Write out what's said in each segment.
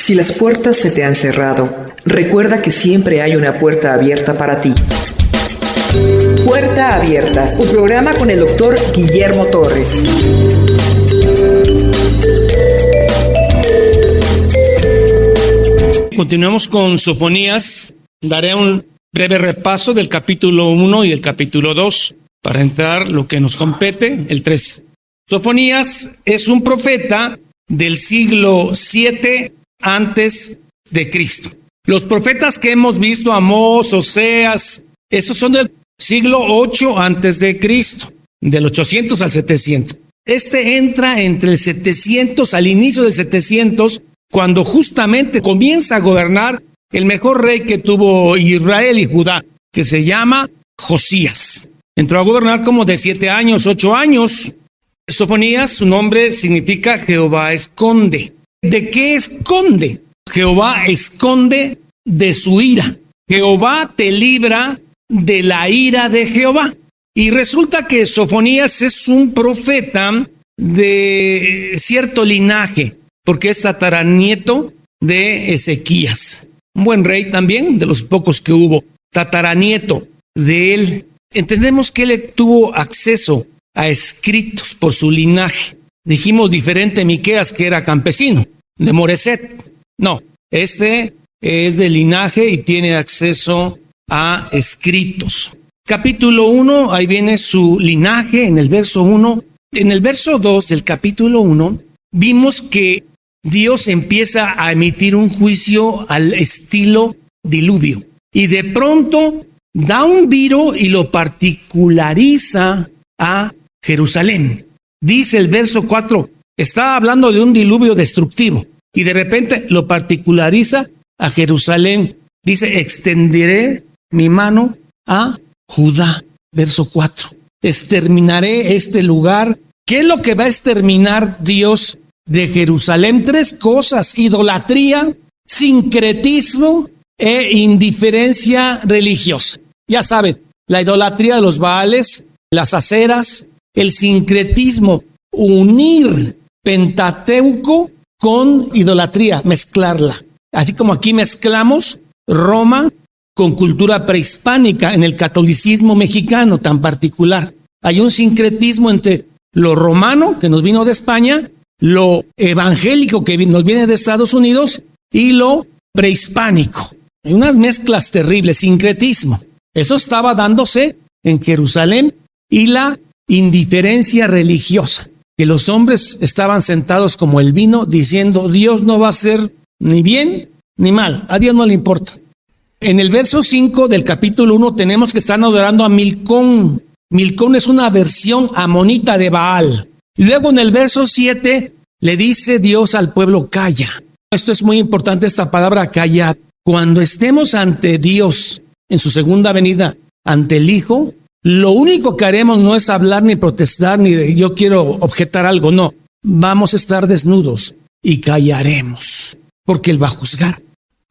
Si las puertas se te han cerrado, recuerda que siempre hay una puerta abierta para ti. Puerta Abierta, un programa con el doctor Guillermo Torres. Continuamos con Sofonías. Daré un breve repaso del capítulo 1 y el capítulo 2 para entrar lo que nos compete, el 3. Sofonías es un profeta del siglo 7 antes de Cristo. Los profetas que hemos visto, Amós, Oseas, esos son del siglo 8 antes de Cristo, del 800 al 700. Este entra entre el 700, al inicio del 700, cuando justamente comienza a gobernar el mejor rey que tuvo Israel y Judá, que se llama Josías. Entró a gobernar como de 7 años, 8 años. Sofonías, su nombre significa Jehová esconde. ¿De qué esconde? Jehová esconde de su ira. Jehová te libra de la ira de Jehová. Y resulta que Sofonías es un profeta de cierto linaje, porque es tataranieto de Ezequías. Un buen rey también, de los pocos que hubo, tataranieto de él. Entendemos que él tuvo acceso a escritos por su linaje. Dijimos diferente Miqueas, que era campesino, de Moreset. No, este es de linaje y tiene acceso a escritos. Capítulo 1, ahí viene su linaje en el verso 1. En el verso 2 del capítulo 1, vimos que Dios empieza a emitir un juicio al estilo diluvio. Y de pronto da un viro y lo particulariza a Jerusalén. Dice el verso 4, está hablando de un diluvio destructivo. Y de repente lo particulariza a Jerusalén. Dice, extenderé mi mano a Judá. Verso 4. Exterminaré este lugar. ¿Qué es lo que va a exterminar Dios de Jerusalén? 3 cosas: idolatría, sincretismo e indiferencia religiosa. Ya saben, la idolatría de los Baales, las aceras, el sincretismo, unir Pentateuco con idolatría, mezclarla. Así como aquí mezclamos Roma con cultura prehispánica en el catolicismo mexicano tan particular. Hay un sincretismo entre lo romano, que nos vino de España, lo evangélico, que nos viene de Estados Unidos, y lo prehispánico. Hay unas mezclas terribles, sincretismo. Eso estaba dándose en Jerusalén, y la indiferencia religiosa, que los hombres estaban sentados como el vino, diciendo, Dios no va a hacer ni bien ni mal, a Dios no le importa. En el verso 5 del capítulo 1 tenemos que están adorando a Milcón. Milcón es una versión amonita de Baal. Luego en el verso 7 le dice Dios al pueblo, calla. Esto es muy importante, esta palabra callad. Cuando estemos ante Dios en su segunda venida, ante el Hijo, lo único que haremos no es hablar ni protestar ni de yo quiero objetar algo, no. Vamos a estar desnudos y callaremos, porque Él va a juzgar.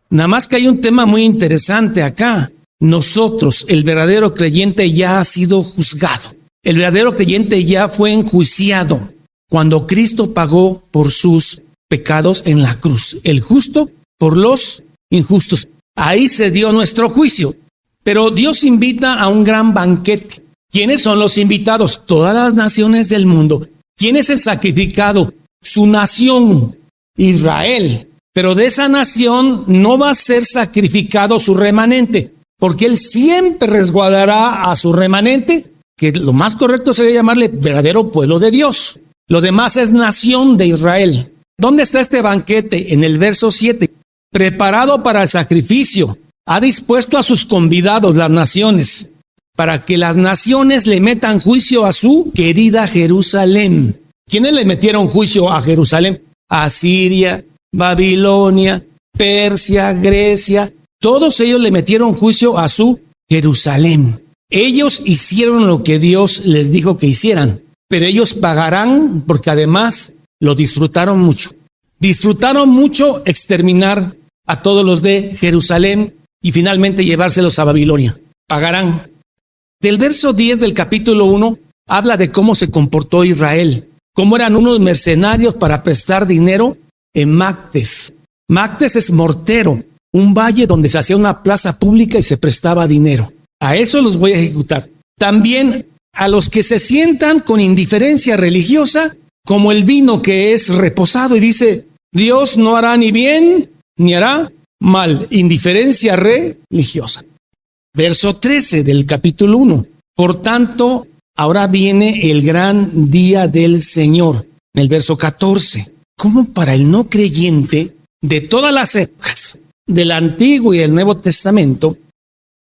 Nada más que hay un tema muy interesante acá. Nosotros, el verdadero creyente, ya ha sido juzgado. El verdadero creyente ya fue enjuiciado cuando Cristo pagó por sus pecados en la cruz. El justo por los injustos. Ahí se dio nuestro juicio. Pero Dios invita a un gran banquete. ¿Quiénes son los invitados? Todas las naciones del mundo. ¿Quién es el sacrificado? Su nación, Israel. Pero de esa nación no va a ser sacrificado su remanente, porque Él siempre resguardará a su remanente, que lo más correcto sería llamarle verdadero pueblo de Dios. Lo demás es nación de Israel. ¿Dónde está este banquete? En el verso 7. Preparado para el sacrificio, ha dispuesto a sus convidados, las naciones, para que las naciones le metan juicio a su querida Jerusalén. ¿Quiénes le metieron juicio a Jerusalén? Asiria, Babilonia, Persia, Grecia, todos ellos le metieron juicio a su Jerusalén. Ellos hicieron lo que Dios les dijo que hicieran, pero ellos pagarán porque además lo disfrutaron mucho. Disfrutaron mucho exterminar a todos los de Jerusalén y finalmente llevárselos a Babilonia. Pagarán. Del verso 10 del capítulo 1 habla de cómo se comportó Israel, cómo eran unos mercenarios para prestar dinero en Mactes. Mactes es mortero, un valle donde se hacía una plaza pública y se prestaba dinero. A eso los voy a ejecutar. También a los que se sientan con indiferencia religiosa, como el vino que es reposado y dice, Dios no hará ni bien ni hará mal. Indiferencia religiosa. Verso 13 del capítulo 1. Por tanto, ahora viene el gran día del Señor. En el verso 14. Como para el no creyente de todas las épocas, del Antiguo y del Nuevo Testamento,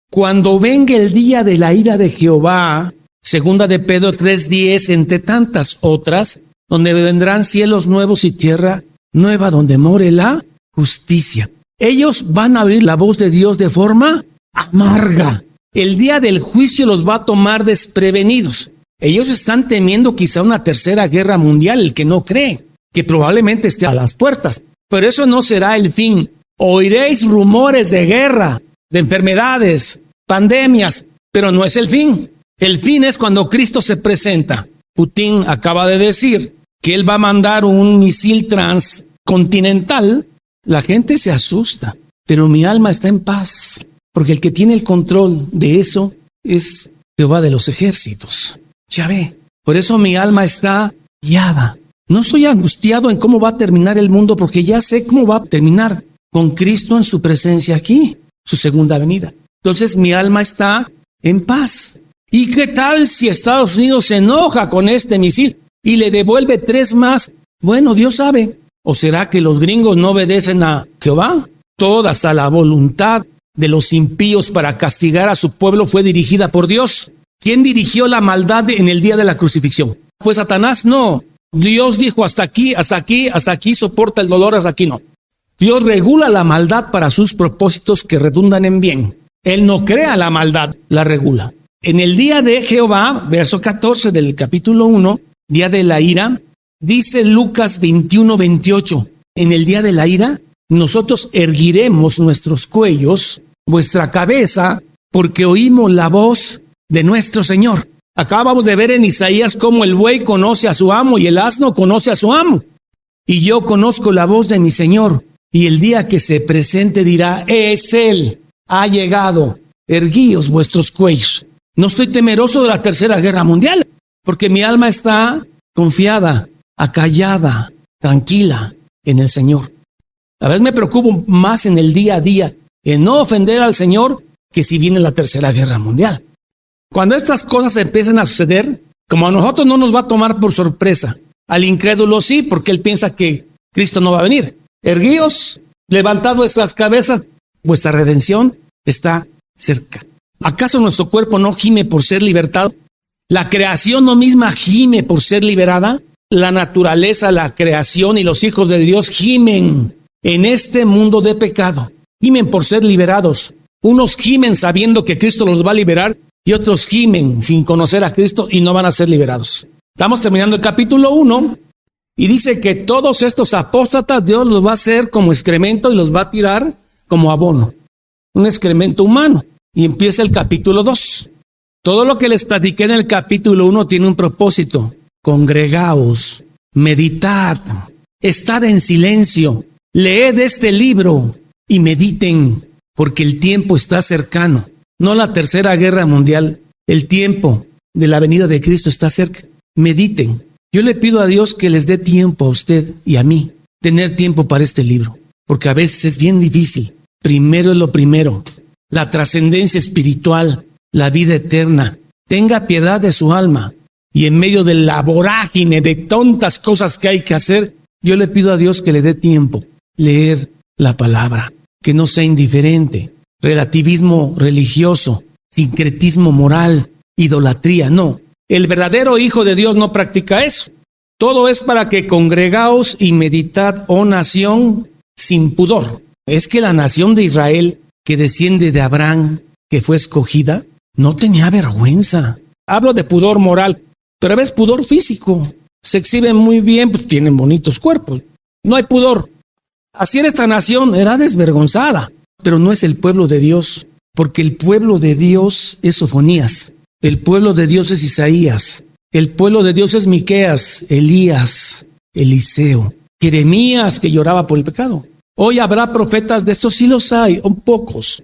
cuando venga el día de la ira de Jehová, segunda de Pedro 3:10, entre tantas otras, donde vendrán cielos nuevos y tierra nueva, donde more la justicia. Ellos van a oír la voz de Dios de forma amarga. El día del juicio los va a tomar desprevenidos. Ellos están temiendo quizá una tercera guerra mundial, el que no cree, que probablemente esté a las puertas. Pero eso no será el fin. Oiréis rumores de guerra, de enfermedades, pandemias, pero no es el fin. El fin es cuando Cristo se presenta. Putin acaba de decir que él va a mandar un misil transcontinental. La gente se asusta, pero mi alma está en paz, porque el que tiene el control de eso es Jehová de los ejércitos. Ya ve, por eso mi alma está guiada. No estoy angustiado en cómo va a terminar el mundo, porque ya sé cómo va a terminar con Cristo en su presencia aquí, su segunda venida. Entonces mi alma está en paz. ¿Y qué tal si Estados Unidos se enoja con este misil y le devuelve 3 más? Bueno, Dios sabe. ¿O será que los gringos no obedecen a Jehová? Toda hasta la voluntad de los impíos para castigar a su pueblo fue dirigida por Dios. ¿Quién dirigió la maldad en el día de la crucifixión? Pues Satanás no. Dios dijo hasta aquí, soporta el dolor, hasta aquí no. Dios regula la maldad para sus propósitos que redundan en bien. Él no crea la maldad, la regula. En el día de Jehová, verso 14 del capítulo 1, día de la ira, dice Lucas 21:28, en el día de la ira, nosotros erguiremos nuestros cuellos, vuestra cabeza, porque oímos la voz de nuestro Señor. Acabamos de ver en Isaías cómo el buey conoce a su amo y el asno conoce a su amo. Y yo conozco la voz de mi Señor, y el día que se presente dirá, es Él, ha llegado, erguíos vuestros cuellos. No estoy temeroso de la tercera guerra mundial, porque mi alma está confiada, acallada, tranquila en el Señor. A veces me preocupo más en el día a día, en no ofender al Señor, que si viene la tercera guerra mundial. Cuando estas cosas empiezan a suceder, como a nosotros no nos va a tomar por sorpresa, al incrédulo sí, porque él piensa que Cristo no va a venir. Erguíos, levantad vuestras cabezas, vuestra redención está cerca. ¿Acaso nuestro cuerpo no gime por ser libertado? ¿La creación no misma gime por ser liberada? La naturaleza, la creación y los hijos de Dios gimen en este mundo de pecado. Gimen por ser liberados. Unos gimen sabiendo que Cristo los va a liberar y otros gimen sin conocer a Cristo y no van a ser liberados. Estamos terminando el capítulo 1 y dice que todos estos apóstatas Dios los va a hacer como excremento y los va a tirar como abono. Un excremento humano. Y empieza el capítulo 2. Todo lo que les platiqué en el capítulo 1 tiene un propósito. Congregaos, meditad, estad en silencio, leed este libro y mediten, porque el tiempo está cercano. No la tercera guerra mundial, el tiempo de la venida de Cristo está cerca. Mediten. Yo le pido a Dios que les dé tiempo a usted y a mí, tener tiempo para este libro, porque a veces es bien difícil. Primero es lo primero. La trascendencia espiritual, la vida eterna. Tenga piedad de su alma. Y en medio de la vorágine de tantas cosas que hay que hacer, yo le pido a Dios que le dé tiempo. Leer la palabra. Que no sea indiferente. Relativismo religioso. Sincretismo moral. Idolatría. No. El verdadero Hijo de Dios no practica eso. Todo es para que congregaos y meditad, oh nación, sin pudor. Es que la nación de Israel, que desciende de Abraham, que fue escogida, no tenía vergüenza. Hablo de pudor moral, pero a veces pudor físico. Se exhiben muy bien, pues tienen bonitos cuerpos. No hay pudor. Así era esta nación, era desvergonzada, pero no es el pueblo de Dios, porque el pueblo de Dios es Sofonías, el pueblo de Dios es Isaías, el pueblo de Dios es Miqueas, Elías, Eliseo, Jeremías, que lloraba por el pecado. Hoy habrá profetas de estos, sí los hay, un pocos.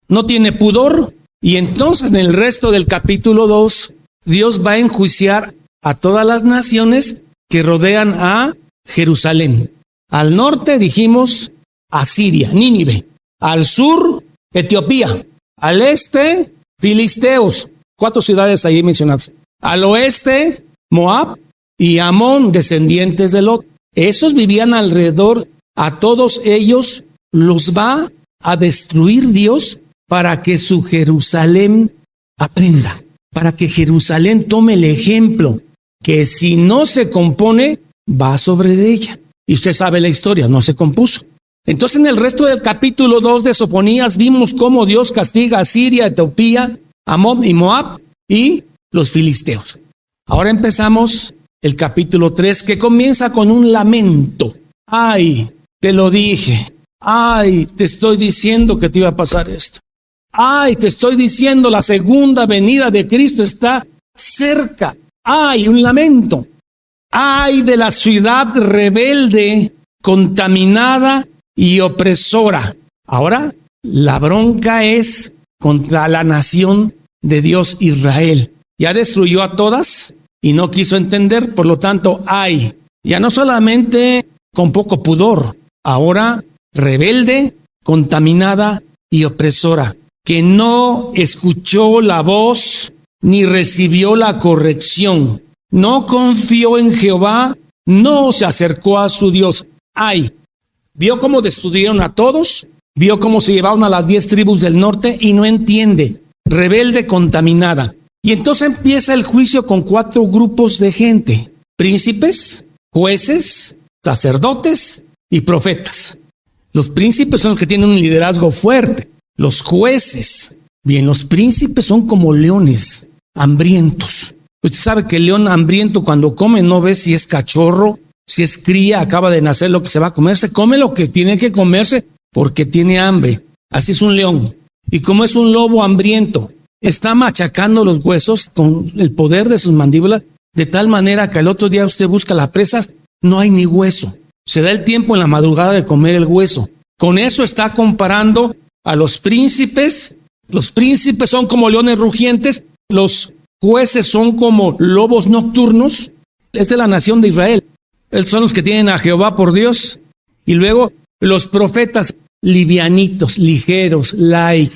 No tiene pudor. Y entonces en el resto del capítulo 2, Dios va a enjuiciar a todas las naciones que rodean a Jerusalén. Al norte dijimos Asiria, Nínive. Al sur, Etiopía. Al este, Filisteos. 4 ciudades ahí mencionadas. Al oeste, Moab y Amón, descendientes de Lot. Esos vivían alrededor. A todos ellos los va a destruir Dios para que su Jerusalén aprenda. Para que Jerusalén tome el ejemplo. Que si no se compone, va sobre ella. Y usted sabe la historia, no se compuso. Entonces en el resto del capítulo 2 de Sofonías vimos cómo Dios castiga a Siria, Etiopía, Amón y Moab y los filisteos. Ahora empezamos el capítulo 3, que comienza con un lamento. Ay, te lo dije. Ay, te estoy diciendo que te iba a pasar esto. Ay, te estoy diciendo, la segunda venida de Cristo está cerca. Ay, un lamento. Ay de la ciudad rebelde, contaminada y opresora. Ahora, la bronca es contra la nación de Dios Israel. Ya destruyó a todas y no quiso entender, por lo tanto, ay, ya no solamente con poco pudor, ahora rebelde, contaminada y opresora, que no escuchó la voz ni recibió la corrección, no confió en Jehová, no se acercó a su Dios. Ay, vio cómo destruyeron a todos, vio cómo se llevaron a las 10 tribus del norte y no entiende, rebelde, contaminada. Y entonces empieza el juicio con 4 grupos de gente: príncipes, jueces, sacerdotes y profetas. Los príncipes son los que tienen un liderazgo fuerte. Los jueces, bien, los príncipes son como leones hambrientos. Usted sabe que el león hambriento cuando come no ve si es cachorro, si es cría, acaba de nacer lo que se va a comer. Se come lo que tiene que comerse porque tiene hambre. Así es un león. Y como es un lobo hambriento, está machacando los huesos con el poder de sus mandíbulas, de tal manera que al otro día usted busca la presa, no hay ni hueso. Se da el tiempo en la madrugada de comer el hueso. Con eso está comparando a los príncipes. Los príncipes son como leones rugientes, los jueces son como lobos nocturnos. Es de la nación de Israel. Son los que tienen a Jehová por Dios. Y luego los profetas livianitos, ligeros, light,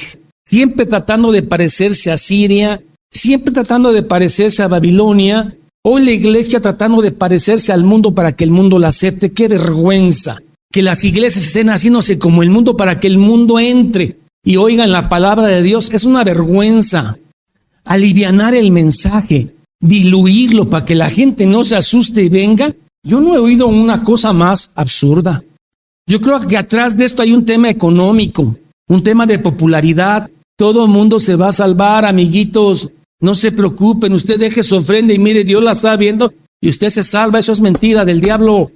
siempre tratando de parecerse a Siria, siempre tratando de parecerse a Babilonia. Hoy la iglesia tratando de parecerse al mundo para que el mundo la acepte. ¡Qué vergüenza! Que las iglesias estén haciéndose como el mundo para que el mundo entre y oigan la palabra de Dios. Es una vergüenza. Alivianar el mensaje, diluirlo para que la gente no se asuste y venga. Yo no he oído una cosa más absurda. Yo creo que atrás de esto hay un tema económico, un tema de popularidad. Todo el mundo se va a salvar, amiguitos. No se preocupen, usted deje su ofrenda y mire, Dios la está viendo y usted se salva. Eso es mentira del diablo.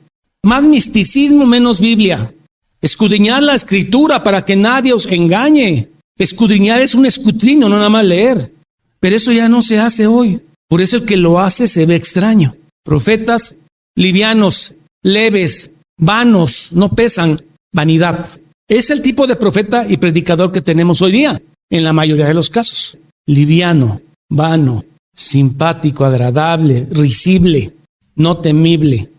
Más misticismo, menos Biblia. Escudriñar la escritura para que nadie os engañe. Escudriñar es un escrutinio, no nada más leer. Pero eso ya no se hace hoy. Por eso el que lo hace se ve extraño. Profetas livianos, leves, vanos, no pesan, vanidad. Es el tipo de profeta y predicador que tenemos hoy día, en la mayoría de los casos. Liviano, vano, simpático, agradable, risible, no temible.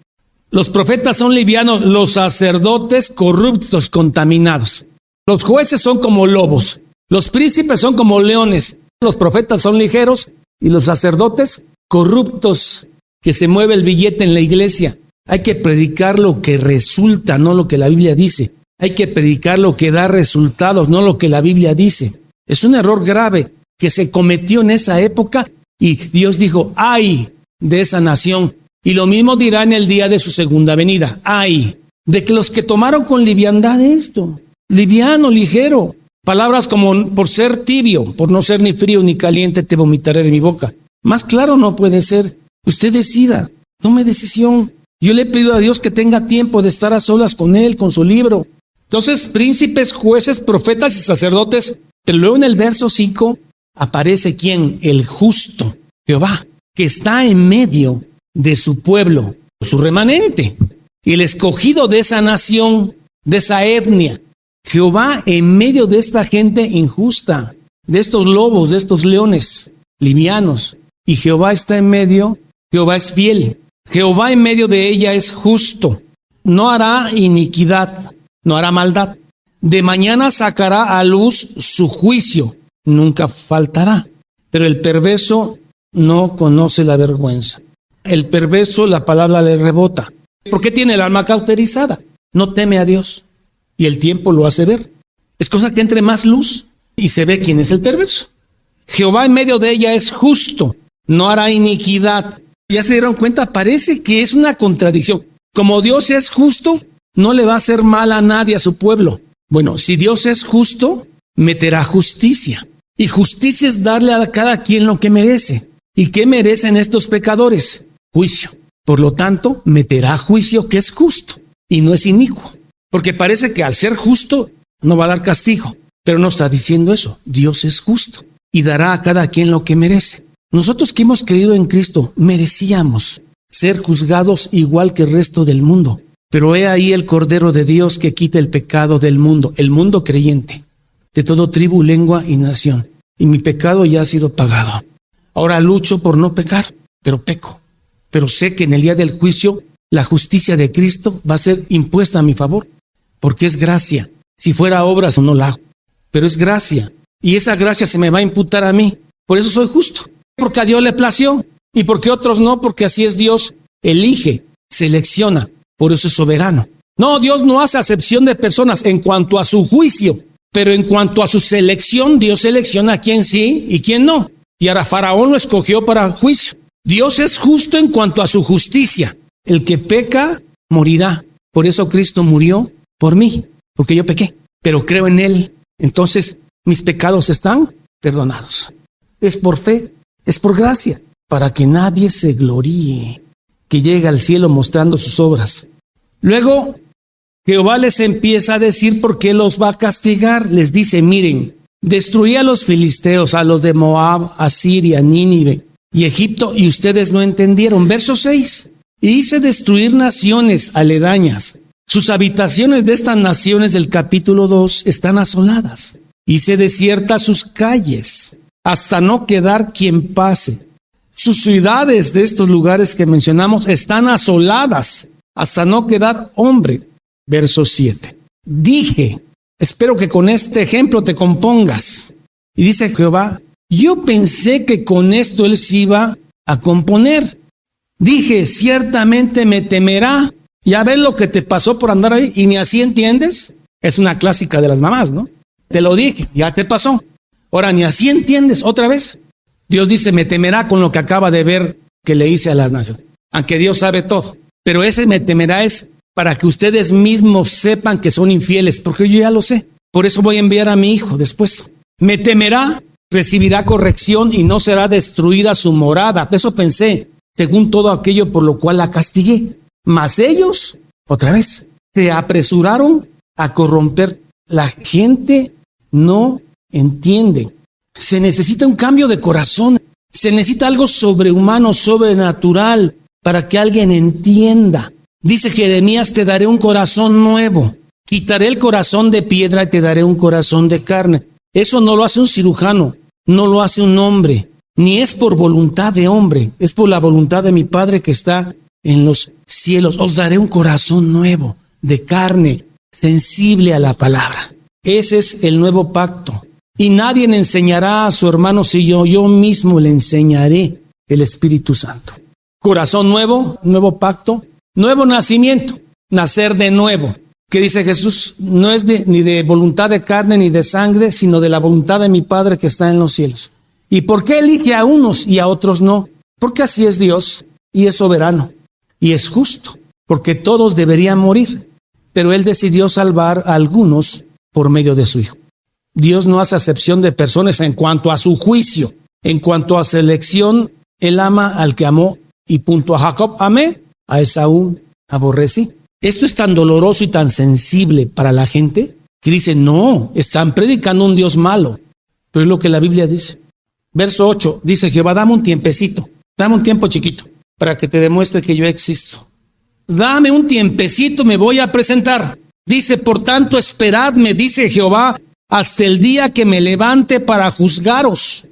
Los profetas son livianos, los sacerdotes corruptos, contaminados. Los jueces son como lobos, los príncipes son como leones, los profetas son ligeros y los sacerdotes corruptos, que se mueve el billete en la iglesia. Hay que predicar lo que resulta, no lo que la Biblia dice. Hay que predicar lo que da resultados, no lo que la Biblia dice. Es un error grave que se cometió en esa época y Dios dijo, ¡ay de esa nación! Y lo mismo dirá en el día de su segunda venida. ¡Ay de que los que tomaron con liviandad esto! Liviano, ligero. Palabras como por ser tibio, por no ser ni frío ni caliente, te vomitaré de mi boca. Más claro no puede ser. Usted decida, tome decisión. Yo le he pedido a Dios que tenga tiempo de estar a solas con Él, con su libro. Entonces, príncipes, jueces, profetas y sacerdotes. Pero luego en el verso 5 aparece ¿quién? El justo, Jehová, que está en medio de su pueblo, su remanente. Y el escogido de esa nación de esa etnia. Jehová en medio de esta gente injusta, de estos lobos, de estos leones livianos. Y Jehová está en medio, Jehová es fiel. Jehová en medio de ella es justo. No hará iniquidad, no hará maldad. De mañana sacará a luz su juicio, nunca faltará. Pero el perverso no conoce la vergüenza. El perverso, la palabra le rebota. ¿Por qué tiene el alma cauterizada? No teme a Dios. Y el tiempo lo hace ver. Es cosa que entre más luz y se ve quién es el perverso. Jehová en medio de ella es justo, no hará iniquidad. Ya se dieron cuenta, parece que es una contradicción. Como Dios es justo, no le va a hacer mal a nadie, a su pueblo. Bueno, si Dios es justo, meterá justicia. Y justicia es darle a cada quien lo que merece. ¿Y qué merecen estos pecadores? Juicio. Por lo tanto, meterá juicio que es justo y no es inicuo. Porque parece que al ser justo no va a dar castigo. Pero no está diciendo eso. Dios es justo y dará a cada quien lo que merece. Nosotros que hemos creído en Cristo merecíamos ser juzgados igual que el resto del mundo. Pero he ahí el Cordero de Dios que quita el pecado del mundo, el mundo creyente, de todo tribu, lengua y nación. Y mi pecado ya ha sido pagado. Ahora lucho por no pecar, pero peco. Pero sé que en el día del juicio la justicia de Cristo va a ser impuesta a mi favor, porque es gracia. Si fuera obras no la hago, pero es gracia. Y esa gracia se me va a imputar a mí. Por eso soy justo, porque a Dios le plació. Y porque otros no, porque así es Dios. Elige, selecciona, por eso es soberano. No, Dios no hace acepción de personas en cuanto a su juicio, pero en cuanto a su selección, Dios selecciona a quién sí y quién no. Y ahora Faraón lo escogió para juicio. Dios es justo en cuanto a su justicia. El que peca, morirá. Por eso Cristo murió por mí, porque yo pequé, pero creo en Él. Entonces, mis pecados están perdonados. Es por fe, es por gracia, para que nadie se gloríe, que llegue al cielo mostrando sus obras. Luego, Jehová les empieza a decir por qué los va a castigar. Les dice, miren, destruí a los filisteos, a los de Moab, a Siria, Nínive y Egipto, y ustedes no entendieron. Verso 6. Y hice destruir naciones aledañas. Sus habitaciones de estas naciones del capítulo 2 están asoladas. Hice desiertas sus calles, hasta no quedar quien pase. Sus ciudades de estos lugares que mencionamos están asoladas, hasta no quedar hombre. Verso 7. Dije, espero que con este ejemplo te compongas. Y dice Jehová, yo pensé que con esto él se iba a componer. Dije, ciertamente me temerá. Ya ves lo que te pasó por andar ahí y ni así entiendes. Es una clásica de las mamás, ¿no? Te lo dije, ya te pasó. Ahora ni así entiendes otra vez. Dios dice, me temerá con lo que acaba de ver que le hice a las naciones. Aunque Dios sabe todo. Pero ese me temerá es para que ustedes mismos sepan que son infieles, porque yo ya lo sé. Por eso voy a enviar a mi hijo después. Me temerá, recibirá corrección y no será destruida su morada. Eso pensé, según todo aquello por lo cual la castigué. Mas ellos, otra vez, se apresuraron a corromper. La gente no entiende. Se necesita un cambio de corazón. Se necesita algo sobrehumano, sobrenatural, para que alguien entienda. Dice Jeremías, te daré un corazón nuevo. Quitaré el corazón de piedra y te daré un corazón de carne. Eso no lo hace un cirujano, no lo hace un hombre, ni es por voluntad de hombre, es por la voluntad de mi Padre que está en los cielos. Os daré un corazón nuevo, de carne, sensible a la palabra. Ese es el nuevo pacto. Y nadie enseñará a su hermano si yo mismo le enseñaré el Espíritu Santo. Corazón nuevo, nuevo pacto, nuevo nacimiento, nacer de nuevo. ¿Qué dice Jesús? No es ni de voluntad de carne ni de sangre, sino de la voluntad de mi Padre que está en los cielos. ¿Y por qué elige a unos y a otros no? Porque así es Dios y es soberano y es justo, porque todos deberían morir, pero Él decidió salvar a algunos por medio de su Hijo. Dios no hace acepción de personas en cuanto a su juicio, en cuanto a selección. Él ama al que amó y punto. A Jacob amé, a Esaú aborrecí. Esto es tan doloroso y tan sensible para la gente que dice, no, están predicando un Dios malo. Pero es lo que la Biblia dice. Verso 8, dice Jehová, dame un tiempecito, dame un tiempo chiquito para que te demuestre que yo existo. Dame un tiempecito, me voy a presentar. Dice, por tanto, esperadme, dice Jehová, hasta el día que me levante para juzgaros.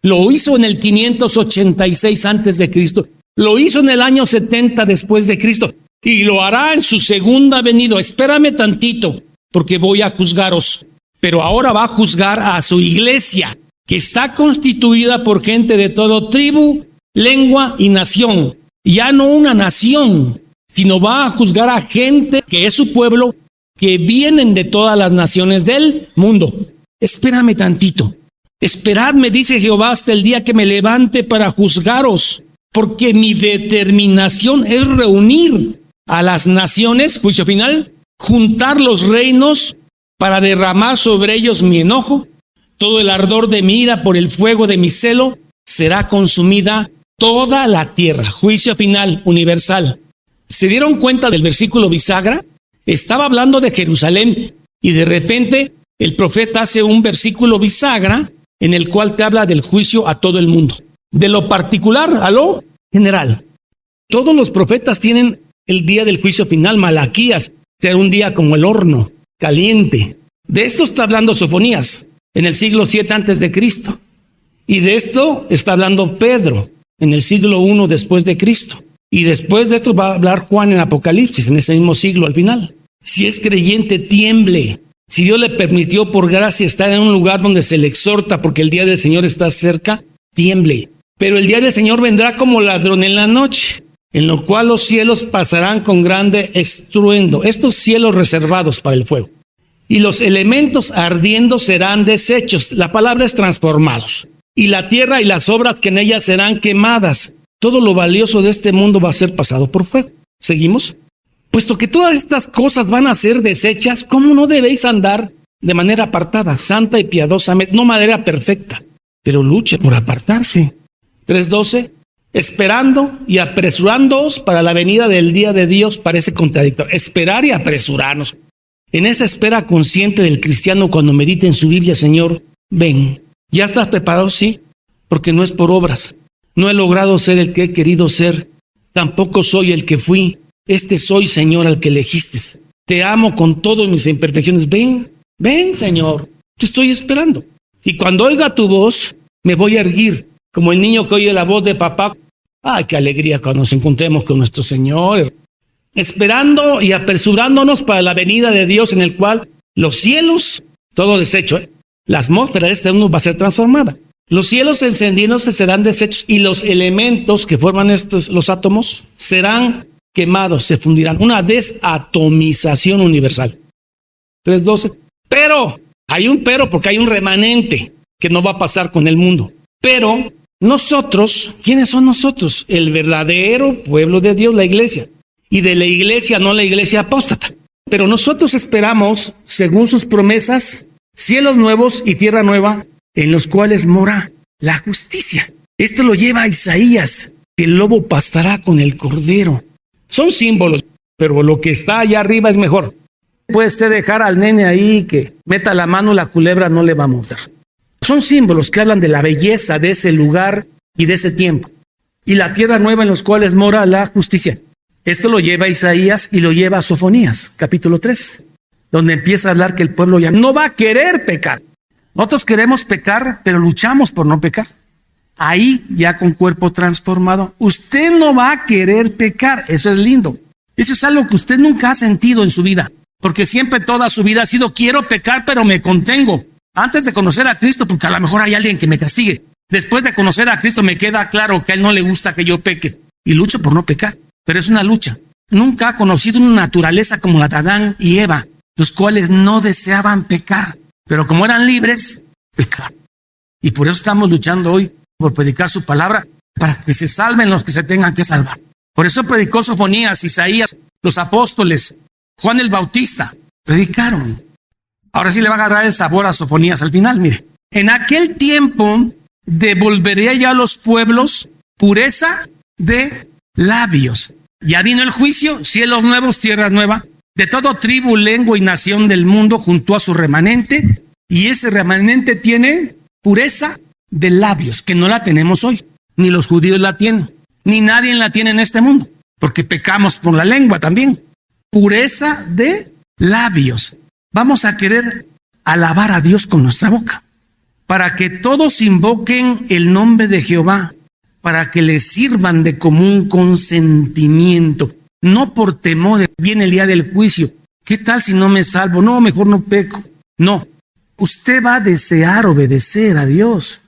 Lo hizo en el 586 antes de Cristo. Lo hizo en el año 70 después de Cristo. Y lo hará en su segunda venida. Espérame tantito, porque voy a juzgaros. Pero ahora va a juzgar a su iglesia, que está constituida por gente de todo tribu, lengua y nación. Ya no una nación, sino va a juzgar a gente que es su pueblo, que vienen de todas las naciones del mundo. Espérame tantito. Esperadme, dice Jehová, hasta el día que me levante para juzgaros, porque mi determinación es reunir a las naciones, juicio final, juntar los reinos para derramar sobre ellos mi enojo. Todo el ardor de mi ira por el fuego de mi celo será consumida toda la tierra. Juicio final universal. ¿Se dieron cuenta del versículo bisagra? Estaba hablando de Jerusalén y de repente el profeta hace un versículo bisagra en el cual te habla del juicio a todo el mundo. De lo particular a lo general. Todos los profetas tienen el día del juicio final. Malaquías será un día como el horno, caliente. De esto está hablando Sofonías en el siglo 7 antes de Cristo. Y de esto está hablando Pedro en el siglo 1 después de Cristo. Y después de esto va a hablar Juan en Apocalipsis, en ese mismo siglo al final. Si es creyente, tiemble. Si Dios le permitió por gracia estar en un lugar donde se le exhorta porque el día del Señor está cerca, tiemble. Pero el día del Señor vendrá como ladrón en la noche, en lo cual los cielos pasarán con grande estruendo. Estos cielos reservados para el fuego. Y los elementos ardiendo serán deshechos. La palabra es transformados. Y la tierra y las obras que en ella serán quemadas. Todo lo valioso de este mundo va a ser pasado por fuego. ¿Seguimos? Puesto que todas estas cosas van a ser deshechas, ¿cómo no debéis andar de manera apartada, santa y piadosamente? No manera perfecta, pero luche por apartarse. 3:12. Esperando y apresurándoos para la venida del día de Dios. Parece contradictorio. Esperar y apresurarnos. En esa espera consciente del cristiano, cuando medita en su Biblia, Señor, ven. ¿Ya estás preparado? Sí, porque no es por obras. No he logrado ser el que he querido ser. Tampoco soy el que fui. Soy, Señor, al que elegiste. Te amo con todas mis imperfecciones. Ven, ven, Señor. Te estoy esperando. Y cuando oiga tu voz, me voy a erguir, como el niño que oye la voz de papá. ¡Ay, qué alegría cuando nos encontremos con nuestro Señor! Esperando y apresurándonos para la venida de Dios, en el cual los cielos, todo deshecho, la atmósfera de este mundo va a ser transformada. Los cielos encendiéndose serán deshechos y los elementos que forman los átomos serán quemados, se fundirán. Una desatomización universal. 3:12. Pero, hay un pero porque hay un remanente que no va a pasar con el mundo. Pero nosotros, ¿quiénes son nosotros? El verdadero pueblo de Dios, la iglesia. Y de la iglesia, no la iglesia apóstata. Pero nosotros esperamos, según sus promesas, cielos nuevos y tierra nueva, en los cuales mora la justicia. Esto lo lleva a Isaías, que el lobo pastará con el cordero. Son símbolos, pero lo que está allá arriba es mejor. Puede usted dejar al nene ahí que meta la mano, la culebra no le va a morder. Son símbolos que hablan de la belleza de ese lugar y de ese tiempo. Y la tierra nueva en los cuales mora la justicia. Esto lo lleva a Isaías y lo lleva a Sofonías, capítulo 3, donde empieza a hablar que el pueblo ya no va a querer pecar. Nosotros queremos pecar, pero luchamos por no pecar. Ahí ya con cuerpo transformado. Usted no va a querer pecar. Eso es lindo. Eso es algo que usted nunca ha sentido en su vida. Porque siempre toda su vida ha sido quiero pecar, pero me contengo. Antes de conocer a Cristo, porque a lo mejor hay alguien que me castigue. Después de conocer a Cristo me queda claro que a Él no le gusta que yo peque. Y lucho por no pecar. Pero es una lucha. Nunca ha conocido una naturaleza como la de Adán y Eva, los cuales no deseaban pecar. Pero como eran libres, pecaron. Y por eso estamos luchando hoy por predicar su palabra, para que se salven los que se tengan que salvar. Por eso predicó Sofonías, Isaías, los apóstoles, Juan el Bautista, predicaron. Ahora sí le va a agarrar el sabor a Sofonías al final, mire. En aquel tiempo devolveré ya a los pueblos pureza de labios. Ya vino el juicio, cielos nuevos, tierra nueva. De todo tribu, lengua y nación del mundo juntó a su remanente, y ese remanente tiene pureza de labios, que no la tenemos hoy. Ni los judíos la tienen, ni nadie la tiene en este mundo, porque pecamos por la lengua también. Pureza de labios. Vamos a querer alabar a Dios con nuestra boca, para que todos invoquen el nombre de Jehová, para que le sirvan de común consentimiento, no por temor. Viene el día del juicio. ¿Qué tal si no me salvo? No, mejor no peco. No, usted va a desear obedecer a Dios.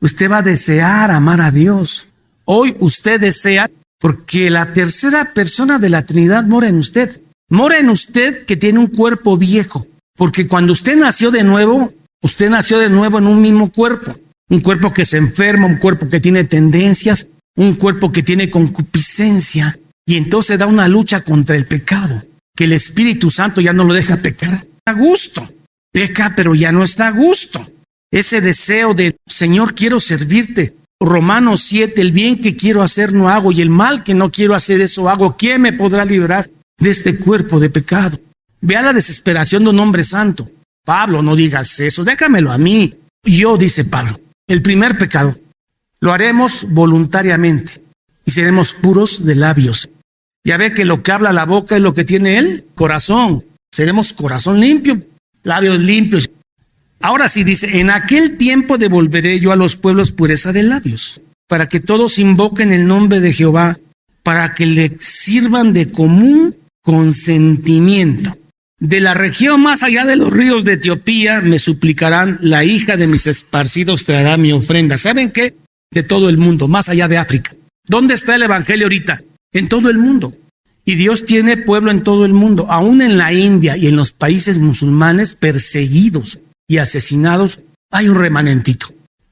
Usted va a desear amar a Dios. Hoy usted desea, porque la tercera persona de la Trinidad mora en usted. Mora en usted, que tiene un cuerpo viejo. Porque cuando usted nació de nuevo en un mismo cuerpo. Un cuerpo que se enferma, un cuerpo que tiene tendencias, un cuerpo que tiene concupiscencia. Y entonces da una lucha contra el pecado, que el Espíritu Santo ya no lo deja pecar a gusto. Peca, pero ya no está a gusto. Ese deseo de, Señor, quiero servirte. Romanos 7, el bien que quiero hacer no hago, y el mal que no quiero hacer eso hago. ¿Quién me podrá librar de este cuerpo de pecado? Vea la desesperación de un hombre santo. Pablo, no digas eso, déjamelo a mí. Yo, dice Pablo, el primer pecado lo haremos voluntariamente y seremos puros de labios. Ya ve que lo que habla la boca es lo que tiene el corazón. Seremos corazón limpio, labios limpios. Ahora sí dice, en aquel tiempo devolveré yo a los pueblos pureza de labios, para que todos invoquen el nombre de Jehová, para que le sirvan de común consentimiento. De la región más allá de los ríos de Etiopía me suplicarán, la hija de mis esparcidos traerá mi ofrenda. ¿Saben qué? De todo el mundo, más allá de África. ¿Dónde está el evangelio ahorita? En todo el mundo. Y Dios tiene pueblo en todo el mundo, aún en la India y en los países musulmanes perseguidos y asesinados, hay un remanentito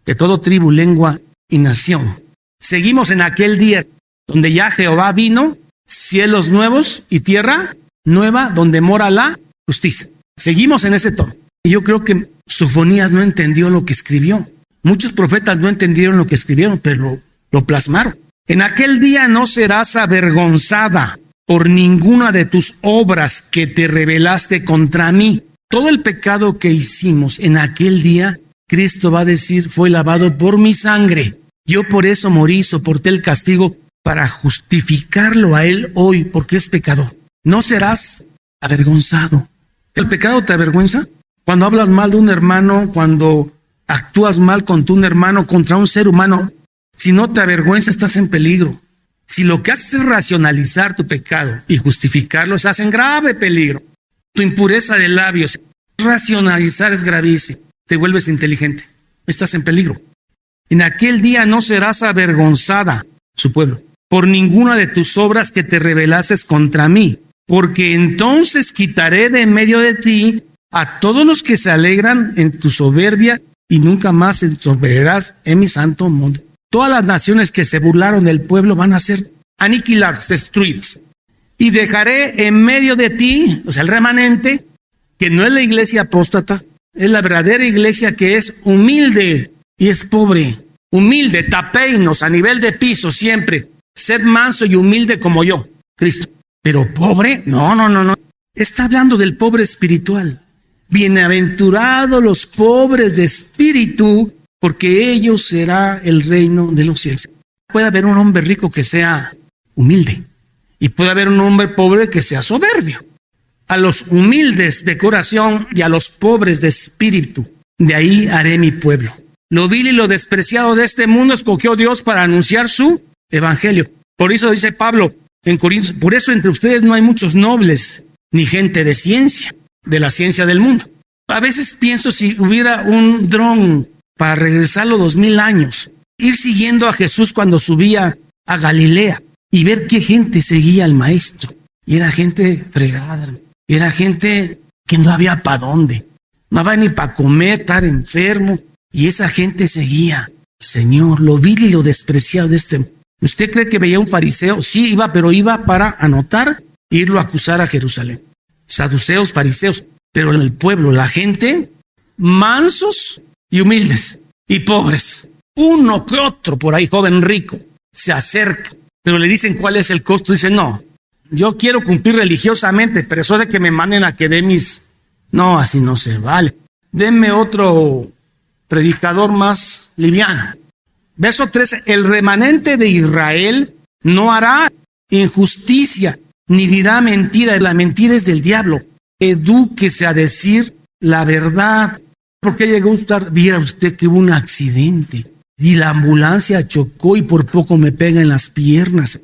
de todo tribu, lengua y nación. Seguimos en aquel día donde ya Jehová vino, cielos nuevos y tierra nueva, donde mora la justicia. Seguimos en ese tono. Y yo creo que Sofonías no entendió lo que escribió. Muchos profetas no entendieron lo que escribieron, pero lo plasmaron. En aquel día no serás avergonzada por ninguna de tus obras que te rebelaste contra mí. Todo el pecado que hicimos en aquel día, Cristo va a decir, fue lavado por mi sangre. Yo por eso morí, soporté el castigo para justificarlo a él hoy, porque es pecador. No serás avergonzado. ¿El pecado te avergüenza? Cuando hablas mal de un hermano, cuando actúas mal contra un hermano, contra un ser humano, si no te avergüenza, estás en peligro. Si lo que haces es racionalizar tu pecado y justificarlo, estás en grave peligro. Tu impureza de labios, racionalizar es gravísimo. Te vuelves inteligente, estás en peligro. En aquel día no serás avergonzada, su pueblo, por ninguna de tus obras que te rebelases contra mí, porque entonces quitaré de en medio de ti a todos los que se alegran en tu soberbia y nunca más ensoberberarás en mi santo monte. Todas las naciones que se burlaron del pueblo van a ser aniquiladas, destruidas. Y dejaré en medio de ti, o sea, el remanente, que no es la iglesia apóstata, es la verdadera iglesia que es humilde y es pobre. Humilde, tapeinos, a nivel de piso siempre. Sed manso y humilde como yo, Cristo. Pero pobre, no. Está hablando del pobre espiritual. Bienaventurados los pobres de espíritu, porque ellos será el reino de los cielos. Puede haber un hombre rico que sea humilde y puede haber un hombre pobre que sea soberbio. A los humildes de corazón y a los pobres de espíritu, de ahí haré mi pueblo. Lo vil y lo despreciado de este mundo escogió Dios para anunciar su evangelio. Por eso dice Pablo en Corintios, por eso entre ustedes no hay muchos nobles, ni gente de ciencia, de la ciencia del mundo. A veces pienso si hubiera un dron para regresarlo 2000 años, ir siguiendo a Jesús cuando subía a Galilea y ver qué gente seguía al maestro. Y era gente fregada, era gente que no había para dónde, no había ni para comer, estar enfermo. Y esa gente seguía, Señor, lo vil y lo despreciado de este. ¿Usted cree que veía un fariseo? Sí, iba, pero iba para anotar e irlo a acusar a Jerusalén. Saduceos, fariseos, pero en el pueblo, la gente, mansos y humildes y pobres. Uno que otro por ahí, joven rico, se acerca, pero le dicen cuál es el costo. Dice, no, yo quiero cumplir religiosamente, pero eso de que me manden a que dé mis... No, así no se vale. Denme otro predicador más liviano. Verso 13, el remanente de Israel no hará injusticia, ni dirá mentira. La mentira es del diablo. edúquese a decir la verdad. Porque llegó a estar, viera usted que hubo un accidente y la ambulancia chocó y por poco me pega en las piernas.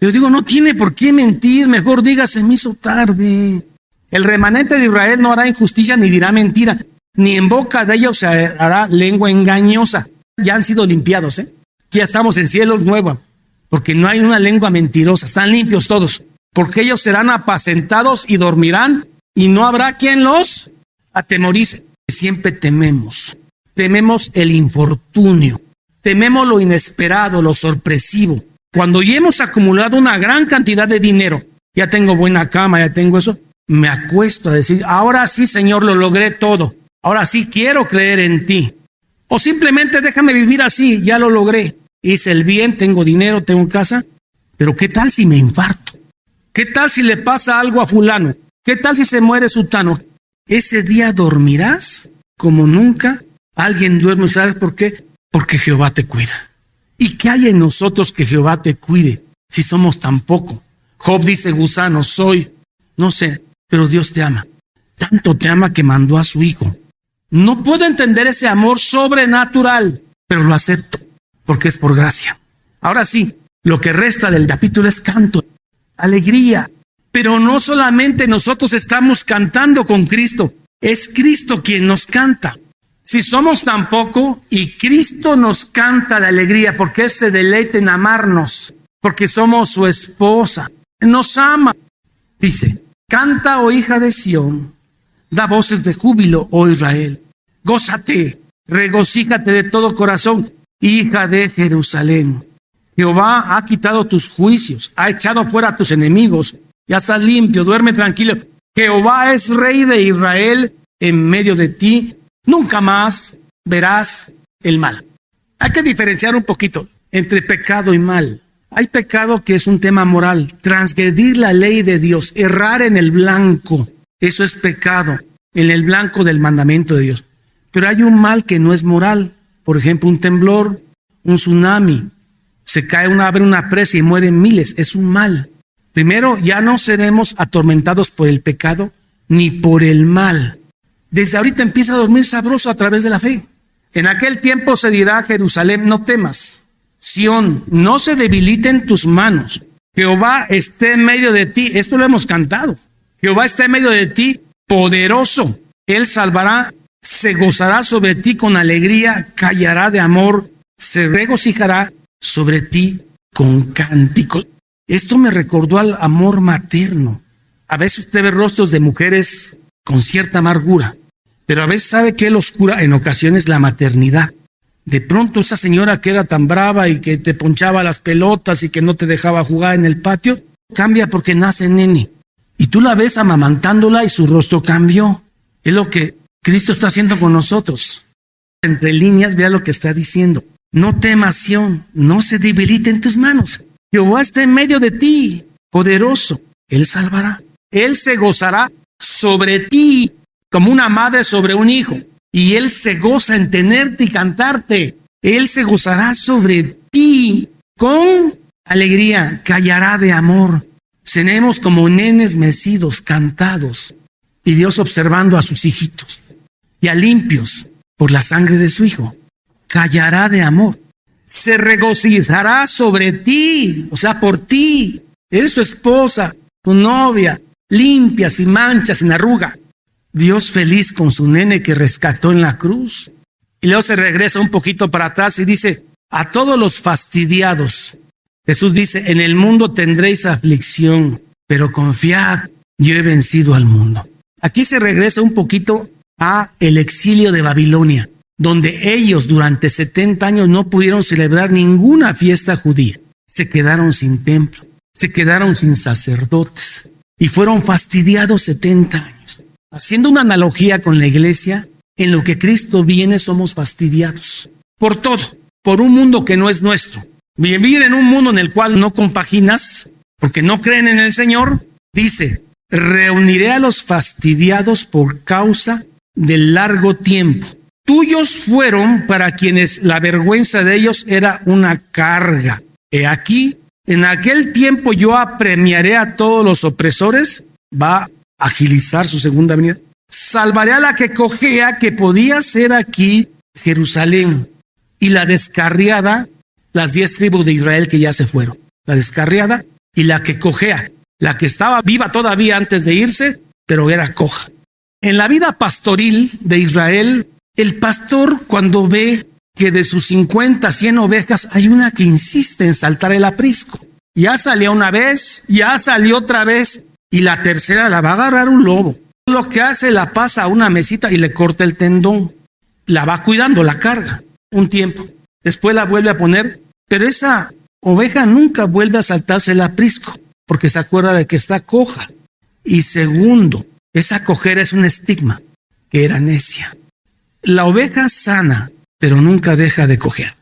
Yo digo, no tiene por qué mentir, mejor diga, se me hizo tarde. El remanente de Israel no hará injusticia ni dirá mentira, ni en boca de ellos se hará lengua engañosa. Ya han sido limpiados, Ya estamos en cielos nuevos, porque no hay una lengua mentirosa, están limpios todos, porque ellos serán apacentados y dormirán, y no habrá quien los atemorice. Siempre tememos el infortunio, tememos lo inesperado, lo sorpresivo. Cuando ya hemos acumulado una gran cantidad de dinero, ya tengo buena cama, ya tengo eso, me acuesto a decir, ahora sí, Señor, lo logré todo, ahora sí quiero creer en ti. O simplemente déjame vivir así, ya lo logré, hice el bien, tengo dinero, tengo casa, pero ¿qué tal si me infarto? ¿Qué tal si le pasa algo a fulano? ¿Qué tal si se muere sutano? Ese día dormirás como nunca. Alguien duerme, ¿sabes por qué? Porque Jehová te cuida. ¿Y qué hay en nosotros que Jehová te cuide si somos tan poco? Job dice, gusano soy. No sé, pero Dios te ama. Tanto te ama que mandó a su hijo. No puedo entender ese amor sobrenatural, pero lo acepto porque es por gracia. Ahora sí, lo que resta del capítulo es canto, alegría. Pero no solamente nosotros estamos cantando con Cristo, es Cristo quien nos canta. Si somos tan poco y Cristo nos canta de alegría, porque Él se deleita en amarnos, porque somos su esposa, nos ama. Dice, canta, oh hija de Sión, da voces de júbilo, oh Israel. Gózate, regocíjate de todo corazón, hija de Jerusalén. Jehová ha quitado tus juicios, ha echado fuera a tus enemigos. Ya estás limpio, duerme tranquilo. Jehová es rey de Israel en medio de ti. Nunca más verás el mal. Hay que diferenciar un poquito entre pecado y mal. Hay pecado que es un tema moral. Transgredir la ley de Dios, errar en el blanco. Eso es pecado, en el blanco del mandamiento de Dios. Pero hay un mal que no es moral. Por ejemplo, un temblor, un tsunami. Se cae abre una presa y mueren miles. Es un mal. Primero, ya no seremos atormentados por el pecado ni por el mal. Desde ahorita empieza a dormir sabroso a través de la fe. En aquel tiempo se dirá a Jerusalén, no temas. Sión, no se debiliten tus manos. Jehová esté en medio de ti. Esto lo hemos cantado. Jehová está en medio de ti, poderoso. Él salvará, se gozará sobre ti con alegría, callará de amor, se regocijará sobre ti con cánticos. Esto me recordó al amor materno. A veces usted ve rostros de mujeres con cierta amargura, pero a veces sabe que él oscura en ocasiones la maternidad. De pronto esa señora que era tan brava y que te ponchaba las pelotas y que no te dejaba jugar en el patio, cambia porque nace nene. Y tú la ves amamantándola y su rostro cambió. Es lo que Cristo está haciendo con nosotros. Entre líneas, vea lo que está diciendo. No temas, Sión, no se debilite en tus manos. Jehová está en medio de ti, poderoso. Él salvará. Él se gozará sobre ti como una madre sobre un hijo. Y Él se goza en tenerte y cantarte. Él se gozará sobre ti con alegría, callará de amor. Seremos como nenes mecidos, cantados. Y Dios observando a sus hijitos, ya limpios por la sangre de su hijo. Callará de amor. Se regocijará sobre ti, o sea, por ti. Eres su esposa, tu novia, limpia, sin mancha, sin arruga. Dios feliz con su nene que rescató en la cruz. Y luego se regresa un poquito para atrás y dice, a todos los fastidiados. Jesús dice, en el mundo tendréis aflicción, pero confiad, yo he vencido al mundo. Aquí se regresa un poquito a el exilio de Babilonia, donde ellos durante 70 años no pudieron celebrar ninguna fiesta judía. Se quedaron sin templo, se quedaron sin sacerdotes y fueron fastidiados 70 años. Haciendo una analogía con la iglesia, en lo que Cristo viene somos fastidiados por todo, por un mundo que no es nuestro. Vivir en un mundo en el cual no compaginas, porque no creen en el Señor, dice, reuniré a los fastidiados por causa del largo tiempo. Tuyos fueron para quienes la vergüenza de ellos era una carga. He aquí, en aquel tiempo yo apremiaré a todos los opresores, va agilizar su segunda venida. Salvaré a la que cojea, que podía ser aquí Jerusalén, y la descarriada, las 10 tribus de Israel que ya se fueron. La descarriada y la que cojea, la que estaba viva todavía antes de irse, pero era coja. En la vida pastoril de Israel, el pastor, cuando ve que de sus 50, 100 ovejas, hay una que insiste en saltar el aprisco. Ya salió una vez, ya salió otra vez, y la tercera la va a agarrar un lobo. Lo que hace, la pasa a una mesita y le corta el tendón. La va cuidando, la carga un tiempo. Después la vuelve a poner, pero esa oveja nunca vuelve a saltarse el aprisco, porque se acuerda de que está coja. Y segundo, esa cojera es un estigma, que era necia. La oveja sana, pero nunca deja de cojear.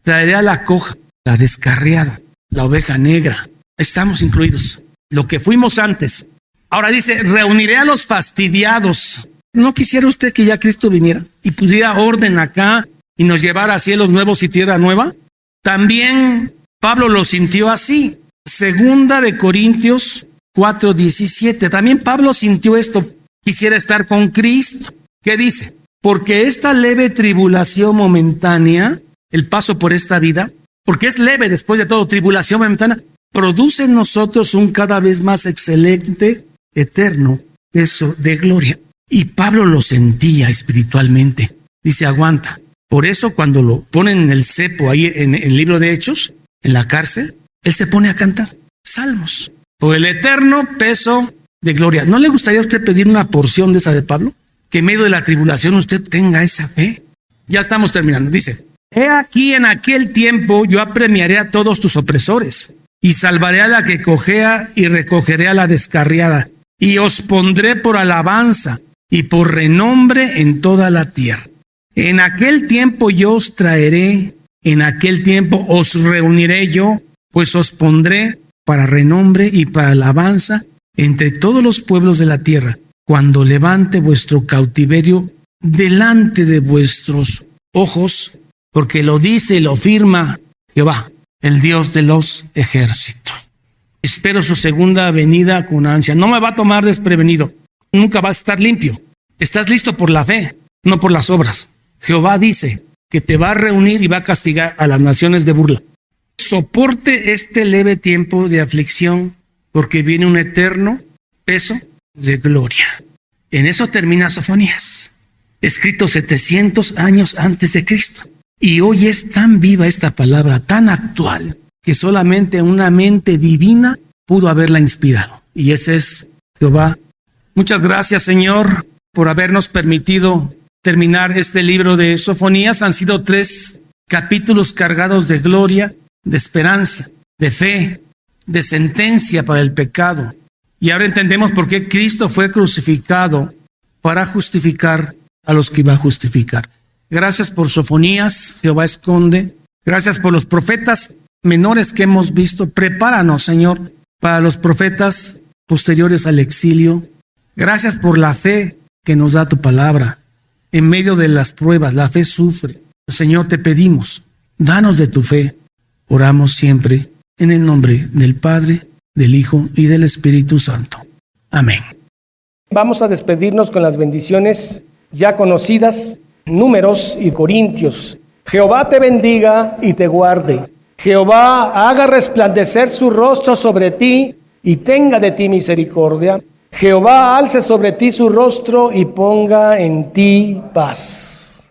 Traeré a la coja, la descarriada, la oveja negra. Estamos incluidos, lo que fuimos antes. Ahora dice, reuniré a los fastidiados. ¿No quisiera usted que ya Cristo viniera y pusiera orden acá y nos llevara a cielos nuevos y tierra nueva? También Pablo lo sintió así. Segunda de Corintios 4:17. También Pablo sintió esto. Quisiera estar con Cristo. ¿Qué dice? Porque esta leve tribulación momentánea, el paso por esta vida, porque es leve después de todo, tribulación momentánea, produce en nosotros un cada vez más excelente, eterno peso de gloria. Y Pablo lo sentía espiritualmente. Dice, aguanta. Por eso cuando lo ponen en el cepo, ahí en el libro de Hechos, en la cárcel, él se pone a cantar salmos por el eterno peso de gloria. ¿No le gustaría a usted pedir una porción de esa de Pablo? Que en medio de la tribulación usted tenga esa fe. Ya estamos terminando. Dice, he aquí en aquel tiempo yo apremiaré a todos tus opresores y salvaré a la que cojea y recogeré a la descarriada y os pondré por alabanza y por renombre en toda la tierra. En aquel tiempo yo os traeré, en aquel tiempo os reuniré yo, pues os pondré para renombre y para alabanza entre todos los pueblos de la tierra, cuando levante vuestro cautiverio delante de vuestros ojos, porque lo dice y lo firma Jehová, el Dios de los ejércitos. Espero su segunda venida con ansia. No me va a tomar desprevenido. Nunca va a estar limpio. Estás listo por la fe, no por las obras. Jehová dice que te va a reunir y va a castigar a las naciones de burla. Soporte este leve tiempo de aflicción, porque viene un eterno peso de gloria. En eso termina Sofonías, escrito 700 años antes de Cristo. Y hoy es tan viva esta palabra, tan actual, que solamente una mente divina pudo haberla inspirado. Y ese es Jehová. Muchas gracias, Señor, por habernos permitido terminar este libro de Sofonías. Han sido 3 capítulos cargados de gloria, de esperanza, de fe, de sentencia para el pecado. Y ahora entendemos por qué Cristo fue crucificado, para justificar a los que iba a justificar. Gracias por Sofonías, Jehová esconde. Gracias por los profetas menores que hemos visto. Prepáranos, Señor, para los profetas posteriores al exilio. Gracias por la fe que nos da tu palabra. En medio de las pruebas, la fe sufre. Señor, te pedimos, danos de tu fe. Oramos siempre en el nombre del Padre, del Hijo y del Espíritu Santo. Amén. Vamos a despedirnos con las bendiciones ya conocidas, Números y Corintios. Jehová te bendiga y te guarde. Jehová haga resplandecer su rostro sobre ti y tenga de ti misericordia. Jehová alce sobre ti su rostro y ponga en ti paz.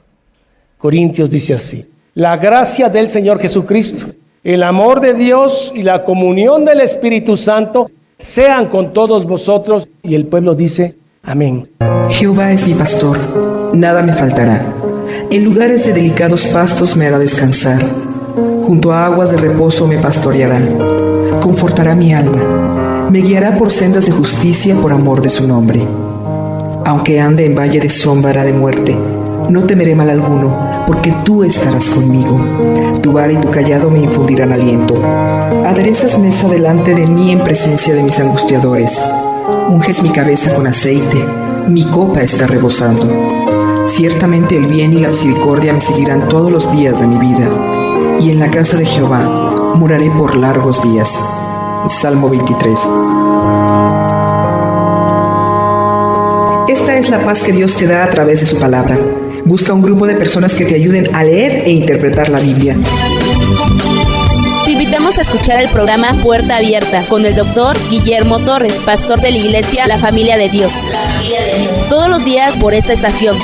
Corintios dice así: la gracia del Señor Jesucristo, el amor de Dios y la comunión del Espíritu Santo sean con todos vosotros. Y el pueblo dice amén. Jehová es mi pastor, nada me faltará. En lugares de delicados pastos me hará descansar. Junto a aguas de reposo me pastoreará. Confortará mi alma. Me guiará por sendas de justicia por amor de su nombre. Aunque ande en valle de sombra de muerte, no temeré mal alguno, porque tú estarás conmigo. Tu vara y tu cayado me infundirán aliento. Aderezas mesa delante de mí en presencia de mis angustiadores. Unges mi cabeza con aceite, mi copa está rebosando. Ciertamente el bien y la misericordia me seguirán todos los días de mi vida, y en la casa de Jehová moraré por largos días. Salmo 23. es la paz que Dios te da a través de su palabra. Busca un grupo de personas que te ayuden a leer e interpretar la Biblia. Te invitamos a escuchar el programa Puerta Abierta con el doctor Guillermo Torres, pastor de la iglesia La Familia de Dios. Todos los días por esta estación.